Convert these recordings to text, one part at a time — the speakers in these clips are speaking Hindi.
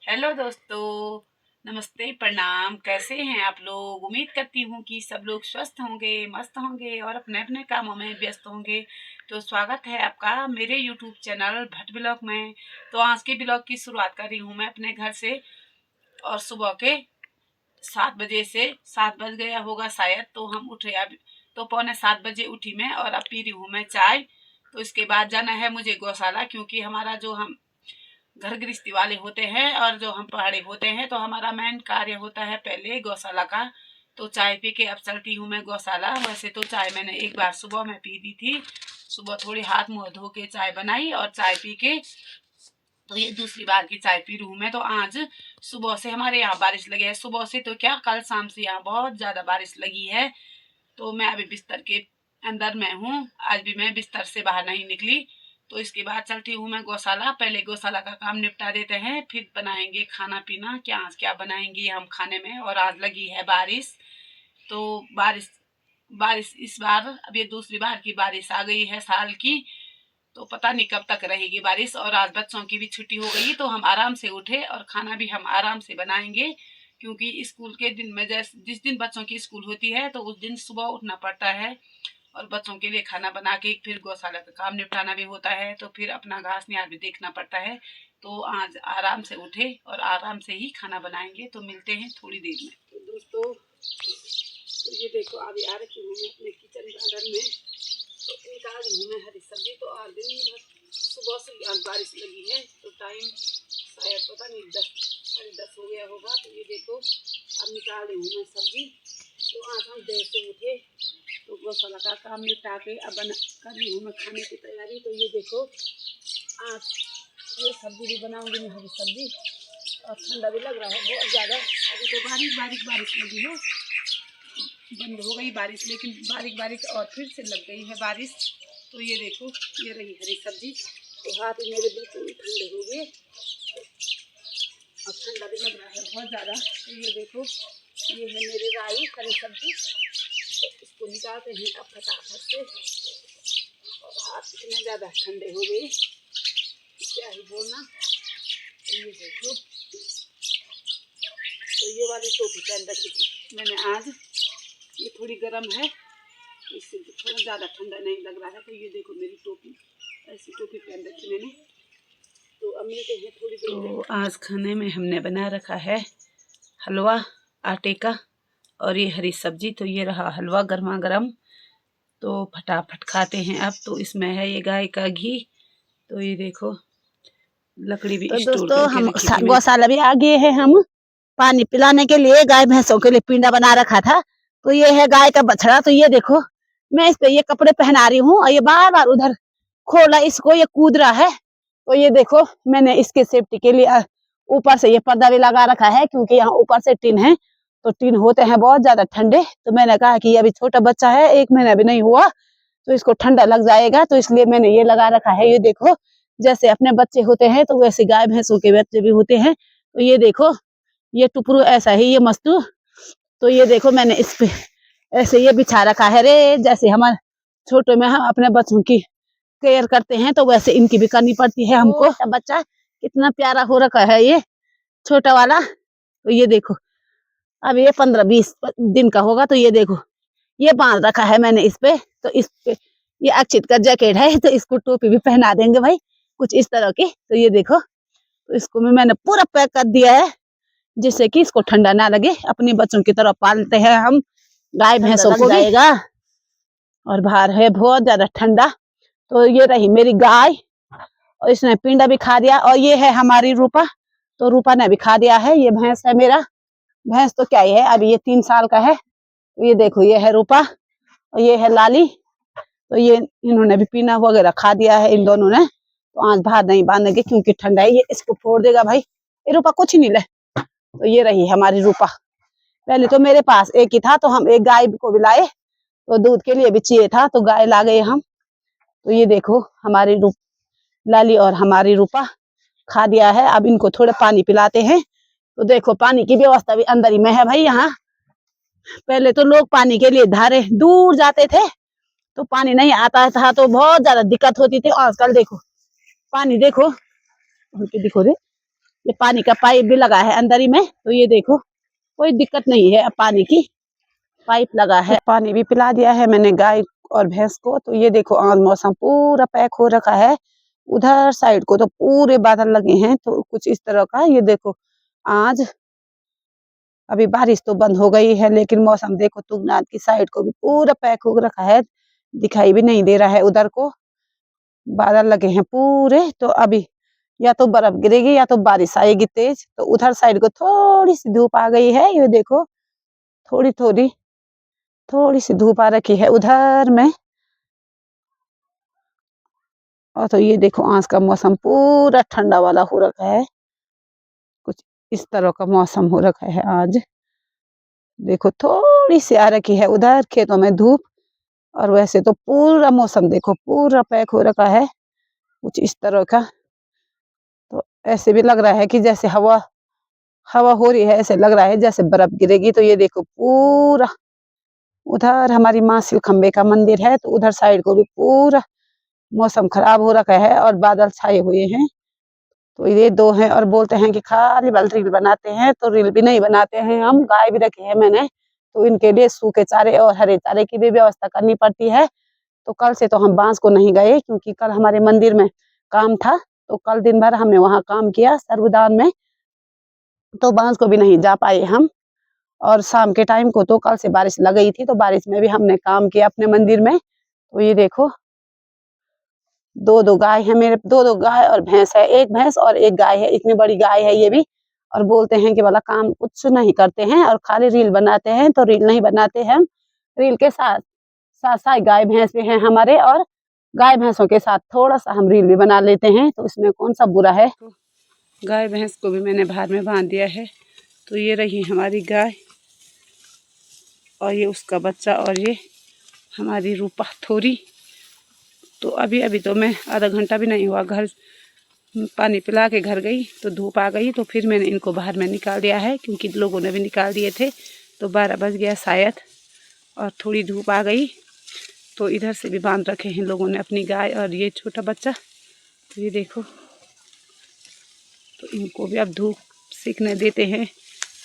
हेलो दोस्तों, नमस्ते, प्रणाम। कैसे हैं आप लोग? उम्मीद करती हूँ कि सब लोग स्वस्थ होंगे, मस्त होंगे और अपने अपने कामों में व्यस्त होंगे। तो स्वागत है आपका मेरे यूट्यूब चैनल भट्ट ब्लॉग में। तो आज के ब्लॉग की शुरुआत कर रही हूँ मैं अपने घर से। और सुबह के 7 बजे से 7 बज गया होगा शायद, तो हम उठे अब। तो पौने 7 बजे उठी मैं और अब पी रही हूँ मैं चाय। तो इसके बाद जाना है मुझे गौशाला, क्योंकि हमारा जो हम घर गृहस्थी वाले होते हैं और जो हम पहाड़ी होते हैं, तो हमारा मेन कार्य होता है पहले गौशाला का। तो चाय पी के अब चलती हूँ मैं गौशाला। वैसे तो चाय मैंने एक बार सुबह में पी दी थी। सुबह थोड़ी हाथ मुंह धो के चाय बनाई और चाय पी के तो ये दूसरी बार की चाय पी रही हूँ मैं। तो आज सुबह से हमारे यहाँ बारिश लगी है। सुबह से तो क्या, कल शाम से यहाँ बहुत ज्यादा बारिश लगी है। तो मैं अभी बिस्तर के अंदर में हूँ। आज भी मैं बिस्तर से बाहर नहीं निकली। तो इसके बाद चलती हूँ मैं गौशाला। पहले गौशाला का काम निपटा देते हैं, फिर बनाएंगे खाना पीना। क्या आज क्या बनाएंगे हम खाने में। और आज लगी है बारिश। तो बारिश बारिश इस बार अब ये दूसरी बार की बारिश आ गई है साल की। तो पता नहीं कब तक रहेगी बारिश। और आज बच्चों की भी छुट्टी हो गई, तो हम आराम से उठे और खाना भी हम आराम से बनाएंगे। क्योंकि स्कूल के दिन में जिस दिन बच्चों की स्कूल होती है, तो उस दिन सुबह उठना पड़ता है और बच्चों के लिए खाना बना के फिर गौशाला का काम निपटाना भी होता है। तो फिर अपना घास निहार भी देखना पड़ता है। तो आज आराम से उठे और आराम से ही खाना बनाएंगे। तो मिलते हैं थोड़ी देर में। तो दोस्तों, तो ये देखो अभी आ रखी हूँ मैं अपने किचन गार्डन में। तो निकाल रही हूँ मैं हरी सब्जी। तो आज दिन भर सुबह से आज बारिश लगी है। तो टाइम शायद पता नहीं 10 साढ़े 10 हो गया होगा। तो ये देखो अब निकाल रही हूँ मैं सब्जी। तो आज हम देर से उठे, तो गौशाला का काम निपटा के अब कर रही हूँ मैं खाने की तैयारी। तो ये देखो आज ये सब्जी भी बनाऊंगी मैं, हरी सब्जी। और ठंडा भी लग रहा है बहुत ज़्यादा। अभी तो बारीक बारीक बारिश लगी है। बंद हो गई बारिश, लेकिन बारीक बारीक और फिर से लग गई है बारिश। तो ये देखो ये रही हरी सब्जी। तो हाथ मेरे बिल्कुल ठंडे हो गए और ठंडा भी लग रहा है बहुत ज़्यादा। तो ये देखो ये है मेरी राई हरी सब्जी। तो इसको निकालते हैं अब फटाफट से। और हाथ इतने ज़्यादा ठंडे हो गए क्या ही बोलना। तो ये देखो, तो ये वाली टोपी पहन रखी थी मैंने आज। ये थोड़ी गर्म है, इससे थोड़ा ज़्यादा ठंडा नहीं लग रहा है। तो ये देखो मेरी टोपी, ऐसी टोपी पहन रखी मैंने। तो अब मिलते हैं थोड़ी देर में। तो आज खाने में हमने बना रखा है हलवा आटे का और ये हरी सब्जी। तो ये रहा हलवा गर्मा गर्म। तो फटाफट खाते हैं अब। तो इसमें है ये गाय का घी। तो ये देखो लकड़ी भी तो स्टोर दोस्तों करके हम रखी थी मैंने। गौशाला भी आ गए हैं। हम पानी पिलाने के लिए गाय भैंसों के लिए पिंडा बना रखा था। तो ये है गाय का बछड़ा। तो ये देखो मैं इस पे ये कपड़े पहना रही हूँ और ये बार बार उधर खोला इसको, ये कूद रहा है। तो ये देखो मैंने इसके सेफ्टी के लिए ऊपर से ये पर्दा भी लगा रखा है, क्योंकि यहाँ ऊपर से टीन है। तो टीन होते हैं बहुत ज्यादा ठंडे। तो मैंने कहा कि अभी छोटा बच्चा है, 1 महीना भी नहीं हुआ, तो इसको ठंडा लग जाएगा। तो इसलिए मैंने ये लगा रखा है। ये देखो जैसे अपने बच्चे होते हैं तो वैसे गाय भैंसों के बच्चे भी होते हैं। तो ये देखो ये टुकरू ऐसा ही ये मस्तू। तो ये देखो मैंने इस पे ऐसे ये बिछा रखा है रे। जैसे हमारे छोटे में हम अपने बच्चों की केयर करते हैं, तो वैसे इनकी भी करनी पड़ती है हमको। बच्चा कितना प्यारा हो रखा है ये छोटा वाला। तो ये देखो अब ये 15-20 दिन का होगा। तो ये देखो ये बांध रखा है मैंने इस पे। तो इस पे ये अक्षित का जैकेट है, तो इसको टोपी भी पहना देंगे भाई कुछ इस तरह की। तो ये देखो तो इसको भी मैंने पूरा पैक कर दिया है, जिससे कि इसको ठंडा ना लगे। अपने बच्चों की तरह पालते हैं हम गाय भैंसों को जाएगा। और बाहर है बहुत ज्यादा ठंडा। तो ये रही मेरी गाय और इसने पिंडा भी खा दिया। और ये है हमारी रूपा। तो रूपा ने भी खा दिया है। ये भैंस है मेरा। भैंस तो क्या ही है, अभी ये 3 साल का है। तो ये देखो ये है रूपा और ये है लाली। तो ये इन्होंने भी पीना वगैरह खा दिया है इन दोनों ने। तो आज बाहर नहीं बांधेंगे क्योंकि ठंडा है। ये इसको फोड़ देगा भाई। ये रूपा कुछ नहीं ले। तो ये रही हमारी रूपा। पहले तो मेरे पास एक ही था, तो हम एक गाय को भी लाए। तो दूध के लिए भी चाहिए था, तो गाय ला गए हम। तो ये देखो हमारी लाली और हमारी रूपा खा दिया है। अब इनको थोड़ा पानी पिलाते हैं। तो देखो पानी की व्यवस्था भी अंदर ही में है भाई यहाँ। पहले तो लोग पानी के लिए धारे दूर जाते थे, तो पानी नहीं आता था, तो बहुत ज्यादा दिक्कत होती थी। आजकल देखो पानी देखो, दिखो रे ये पानी का पाइप भी लगा है अंदर ही में, तो ये देखो कोई दिक्कत नहीं है, अब पानी की पाइप लगा है। तो पानी भी पिला दिया है मैंने गाय और भैंस को। तो ये देखो आज मौसम पूरा पैक हो रखा है। उधर साइड को तो पूरे बादल लगे हैं, तो कुछ इस तरह का ये देखो। आज अभी बारिश तो बंद हो गई है, लेकिन मौसम देखो तुंगनाथ की साइड को भी पूरा पैक हो रखा है, दिखाई भी नहीं दे रहा है। उधर को बादल लगे हैं पूरे, तो अभी या तो बर्फ गिरेगी या तो बारिश आएगी तेज। तो उधर साइड को थोड़ी सी धूप आ गई है, ये देखो थोड़ी थोड़ी थोड़ी सी धूप आ रखी है उधर में। और तो ये देखो आज का मौसम पूरा ठंडा वाला हो रखा है, कुछ इस तरह का मौसम हो रखा है आज। देखो थोड़ी सी आ रखी है उधर खेतों में धूप, और वैसे तो पूरा मौसम देखो पूरा पैक हो रखा है, कुछ इस तरह का। तो ऐसे भी लग रहा है कि जैसे हवा हवा हो रही है, ऐसे लग रहा है जैसे बर्फ गिरेगी। तो ये देखो पूरा उधर हमारी माँ सिलखम्बे का मंदिर है, तो उधर साइड को भी पूरा मौसम खराब हो रखा है और बादल छाए हुए हैं। तो ये दो हैं और बोलते हैं कि खाली बल रील बनाते हैं, तो रील भी नहीं बनाते हैं हम। गाय भी रखी है मैंने, तो इनके लिए सूखे चारे और हरे चारे की भी व्यवस्था करनी पड़ती है। तो कल से तो हम बांस को नहीं गए, क्योंकि कल हमारे मंदिर में काम था। तो कल दिन भर हमने वहाँ काम किया सर्वदान में, तो बांस को भी नहीं जा पाए हम। और शाम के टाइम को तो कल से बारिश लग गई थी, तो बारिश में भी हमने काम किया अपने मंदिर में। तो ये देखो दो दो गाय है मेरे, दो दो गाय और भैंस है, एक भैंस और एक गाय है, इतनी बड़ी गाय है ये भी। और बोलते हैं कि वाला काम कुछ नहीं करते हैं और खाली रील बनाते हैं, तो रील नहीं बनाते हैं। रील के साथ साथ साथ गाय भैंस भी हैं हमारे, और गाय भैंसों के साथ थोड़ा सा हम रील भी बना लेते हैं, तो इसमें कौन सा बुरा है। गाय भैंस को भी मैंने बाहर में बांध दिया है। तो ये रही हमारी गाय और ये उसका बच्चा, और ये हमारी रूपा थोरी। तो अभी अभी तो मैं आधा घंटा भी नहीं हुआ घर पानी पिला के घर गई, तो धूप आ गई, तो फिर मैंने इनको बाहर में निकाल दिया है, क्योंकि लोगों ने भी निकाल दिए थे। तो 12 बज गया शायद, और थोड़ी धूप आ गई, तो इधर से भी बांध रखे हैं लोगों ने अपनी गाय और ये छोटा बच्चा। तो ये देखो, तो इनको भी अब धूप सेकने देते हैं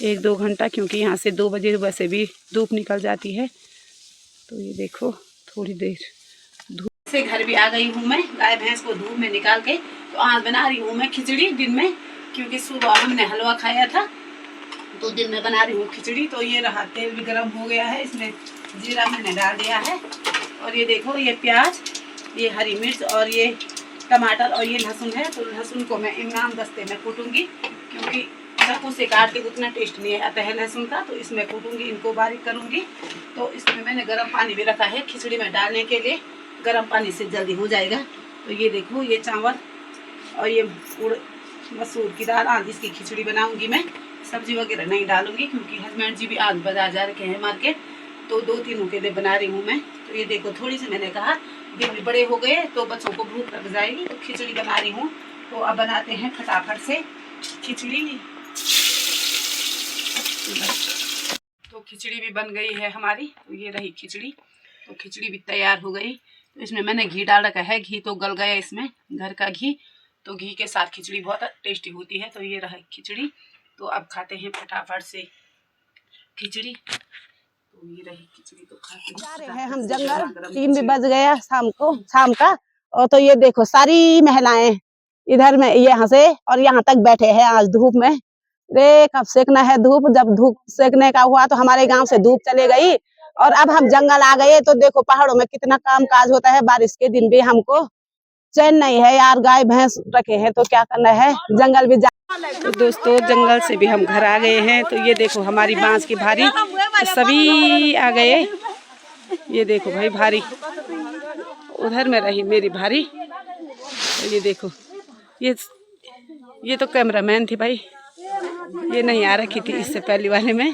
1-2 घंटा, क्योंकि यहाँ से 2 बजे वैसे भी धूप निकल जाती है। तो ये देखो थोड़ी देर धूप से घर भी आ गई हूँ मैं, गाय भैंस को धूप में निकाल के। तो आज बना रही हूँ मैं खिचड़ी दिन में, क्योंकि सुबह हमने हलवा खाया था, तो दिन में बना रही हूँ खिचड़ी। तो ये रहा तेल भी गर्म हो गया है, इसमें जीरा मैंने डाल दिया है, और ये देखो ये प्याज, ये हरी मिर्च और ये टमाटर और ये लहसुन है। तो लहसुन को मैं इमरान दस्ते में कूटूंगी, क्योंकि चाकू से काट के उतना टेस्ट नहीं आता है लहसुन का, तो इसमें कूटूंगी, इनको बारीक करूंगी। तो इसमें मैंने गर्म पानी भी रखा है खिचड़ी में डालने के लिए, गर्म पानी से जल्दी हो जाएगा। तो ये देखो ये चावल और ये मसूर की दाल, आज इसकी खिचड़ी बनाऊंगी मैं, सब्जी वगैरह नहीं डालूंगी, क्योंकि हस्बैंड जी भी आज बाजार जा रखे हैं मार्केट, तो 2-3 के लिए बना रही हूँ मैं। तो ये देखो थोड़ी सी मैंने कहा दिन भी बड़े हो गए तो बच्चों को भूख लग जाएगी, तो खिचड़ी बना रही हूँ। तो अब बनाते हैं फटाफट से खिचड़ी। तो खिचड़ी भी बन गई है हमारी, तो ये रही खिचड़ी। तो खिचड़ी भी तैयार हो गई। तो इसमें मैंने घी डाल रखा है, घी तो गल गया इसमें, घर का घी। तो घी के साथ खिचड़ी बहुत टेस्टी होती है। तो ये रहा खिचड़ी। तो अब खाते हैं फटाफट से खिचड़ी। तो ये रही खिचड़ी, तो खाते जा रहे हैं हम जंगल। 3 भी बज गया शाम का। और तो ये देखो सारी महिलाएं इधर में यहाँ से और यहाँ तक बैठे हैं आज धूप में। रे कब सेकना है धूप, जब धूप सेकने का हुआ तो हमारे गांव से धूप चले गई, और अब हम जंगल आ गए। तो देखो पहाड़ों में कितना काम काज होता है, बारिश के दिन भी हमको चैन नहीं है यार, गाय भैंस रखे हैं तो क्या करना है, जंगल भी जा। तो दोस्तों जंगल से भी हम घर आ गए हैं। तो ये देखो हमारी बांस की भारी, तो सभी आ गए। ये देखो भाई भारी उधर में रही मेरी भारी। तो ये देखो ये तो कैमरामैन थी भाई, ये नहीं आ रखी थी इससे पहले वाले में।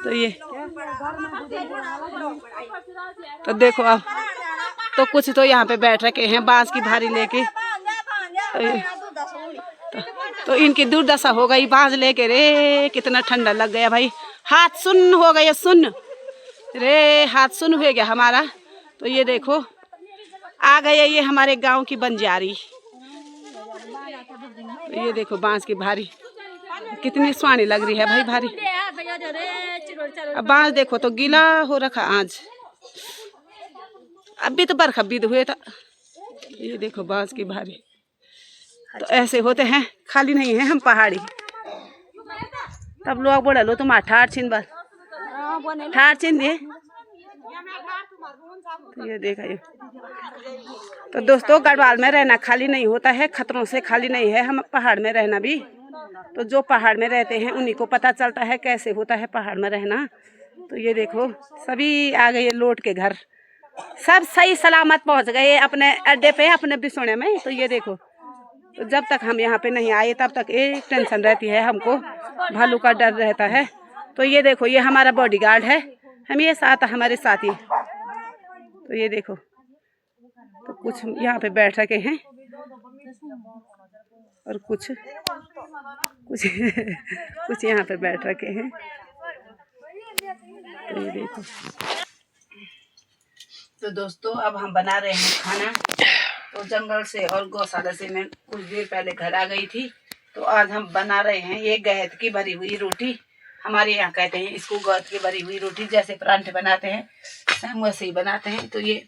तो ये तो देखो अब तो कुछ तो यहाँ पे बैठ रखे हैं बांस की भारी लेके। तो इनकी दुर्दशा हो गई बांस लेके। रे कितना ठंडा लग गया भाई, हाथ सुन्न हो गया, सुन्न रे हाथ सुन्न हो गया हमारा। तो ये देखो आ गए ये हमारे गांव की बंजारी। तो ये देखो बांस की भारी। कितनी सुहानी लग रही है भाई भारी। अब बांस देखो तो गीला हो रखा आज, अभी तो बरखा भी हुए था। ये देखो बांस की भारी। तो ऐसे होते हैं, खाली नहीं है हम पहाड़ी। तब लोग बोला लो तुम ठार छिन बस ठार छिन ये। तो ये देखा ये। तो दोस्तों गढ़वाल में रहना खाली नहीं होता है, खतरों से खाली नहीं है हम पहाड़ में रहना भी। तो जो पहाड़ में रहते हैं उन्हीं को पता चलता है कैसे होता है पहाड़ में रहना। तो ये देखो सभी आ गए लौट के घर, सब सही सलामत पहुंच गए अपने अड्डे पे, अपने बिसोने में। तो ये देखो, तो जब तक हम यहाँ पे नहीं आए तब तक एक टेंशन रहती है हमको, भालू का डर रहता है। तो ये देखो ये हमारा बॉडीगार्ड है, हम ये साथ हमारे साथी। तो ये देखो, तो कुछ यहाँ पे बैठ रखे हैं और कुछ कुछ यहाँ पे बैठ रखे हैं। तो ये देखो। तो दोस्तों अब हम बना रहे हैं खाना। तो जंगल से और गौशाला से मैं कुछ देर पहले घर आ गई थी। तो आज हम बना रहे हैं ये गहत की भरी हुई रोटी। हमारे यहाँ कहते हैं इसको गहत की भरी हुई रोटी, जैसे परांठे बनाते हैं हम वैसे ही बनाते हैं। तो ये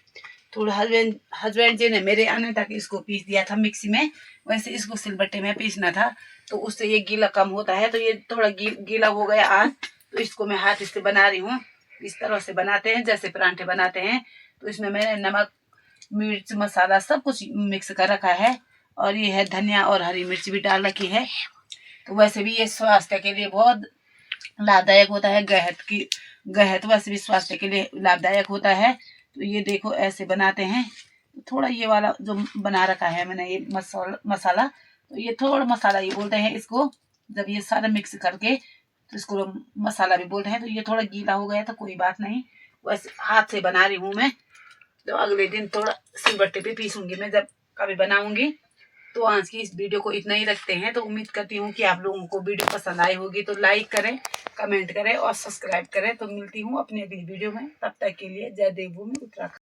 थोड़ा हस्बैंड जी ने मेरे आने तक इसको पीस दिया था मिक्सी में, वैसे इसको सिलबट्टे में पीसना था। तो उससे ये गीला कम होता है। तो ये थोड़ा गीला हो गया आज। तो इसको मैं हाथ से बना रही हूँ। इस तरह से बनाते हैं जैसे परांठे बनाते हैं। तो इसमें मैंने नमक, मिर्च, मसाला सब कुछ मिक्स कर रखा है। और ये है धनिया और हरी मिर्च भी डाल रखी है। तो वैसे भी ये स्वास्थ्य के लिए बहुत लाभदायक होता है। गहत वैसे भी स्वास्थ्य के लिए लाभदायक होता है। तो ये देखो ऐसे बनाते हैं। थोड़ा ये वाला जो बना रखा है मैंने ये मसाला, तो ये थोड़ा मसाला ये बोलते हैं इसको। जब ये सारा मिक्स करके तो इसको मसाला भी बोलते हैं। तो ये थोड़ा गीला हो गया तो कोई बात नहीं, वैसे हाथ से बना रही हूँ मैं। तो अगले दिन थोड़ा सिलबट्टे पे पीसूंगी मैं जब कभी बनाऊंगी। तो आज की इस वीडियो को इतना ही रखते हैं। तो उम्मीद करती हूँ कि आप लोगों को वीडियो पसंद आई होगी। तो लाइक करें, कमेंट करें और सब्सक्राइब करें। तो मिलती हूँ अपनी अगली वीडियो में, तब तक के लिए जय देवभूमि उत्तराखंड।